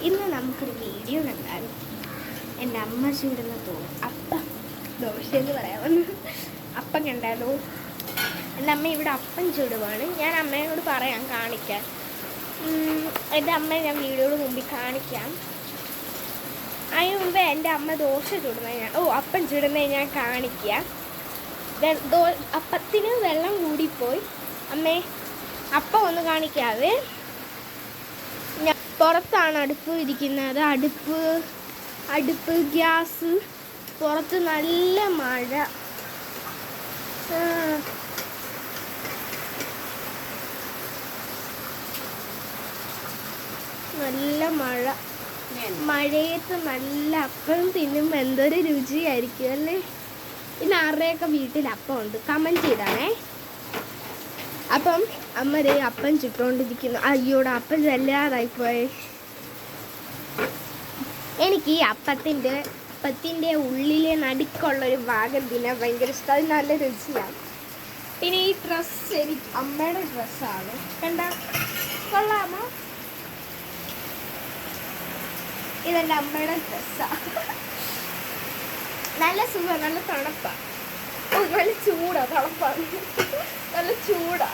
ഇന്ന് നമുക്കൊരു വീഡിയോ കണ്ടാൽ എൻ്റെ അമ്മ ചൂടുന്ന ദോശ എന്ന് പറയാമെന്ന് അപ്പം കണ്ടാലോ. എൻ്റെ അമ്മ ഇവിടെ അപ്പം ചൂടുവാണ്. ഞാൻ അമ്മയോട് പറയാം കാണിക്കാൻ. എൻ്റെ അമ്മയെ ഞാൻ വീഡിയോയുടെ മുമ്പിൽ കാണിക്കാം. അതിന് മുമ്പ് എൻ്റെ അമ്മ ദോശ ചുടുന്നത് അപ്പം ചുടുന്നത് ഞാൻ കാണിക്കാം. അപ്പത്തിന് വെള്ളം കൂടിപ്പോയി. അമ്മേ അപ്പം ഒന്ന് കാണിക്കാവേ. ഞാൻ പുറത്താണ് അടുപ്പ് ഇരിക്കുന്നത്. അടുപ്പ് ഗ്യാസ്. പുറത്ത് നല്ല മഴ. നല്ല മഴ. മഴയത്ത് നല്ല അപ്പം തിന്നുമ്പോൾ എന്തൊരു രുചിയായിരിക്കും അല്ലേ. ഇന്ന് ആരുടെയൊക്കെ വീട്ടിൽ അപ്പം ഉണ്ട്? കമൻറ്റ് ചെയ്താണേ. അപ്പം അമ്മ ദേ അപ്പം ചുട്ടുകൊണ്ടിരിക്കുന്നു. അയ്യോടെ അപ്പം ചെല്ലാതായിപ്പോയെ. എനിക്ക് ഈ അപ്പത്തിൻ്റെ ഉള്ളിലെ നടുക്കുള്ളൊരു ഭാഗം തിന്നാൻ ഭയങ്കര ഇഷ്ടം. അത് നല്ല രുചിയാണ്. പിന്നെ ഈ ഡ്രസ്സ് എനിക്ക് അമ്മയുടെ ഡ്രസ്സാണ്. കണ്ട കൊള്ളാമോ? ഇതെൻ്റെ അമ്മയുടെ ഡ്രസ്സാണ്. നല്ല സുഖം, നല്ല തണുപ്പാണ്. നല്ല ചൂടാ, തണുപ്പാണ്, നല്ല ചൂടാ.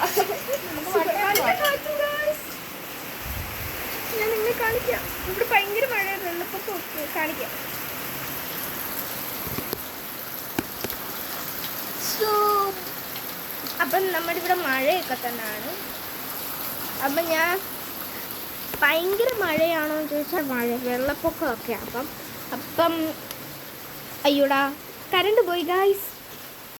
ഞാൻ നിങ്ങളെ കാണിക്കാം. ഇവിടെ ഭയങ്കര മഴയായിരുന്നു. ഇപ്പൊ കാണിക്കാം. അപ്പം നമ്മുടെ ഇവിടെ മഴയൊക്കെ തന്നെയാണ്. അപ്പം ഞാൻ ഭയങ്കര മഴയാണോ എന്ന് ചോദിച്ചാൽ വെള്ളപ്പൊക്കമൊക്കെ. അപ്പം അയ്യോടാ കറണ്ട് പോയി ഗായ്സ്.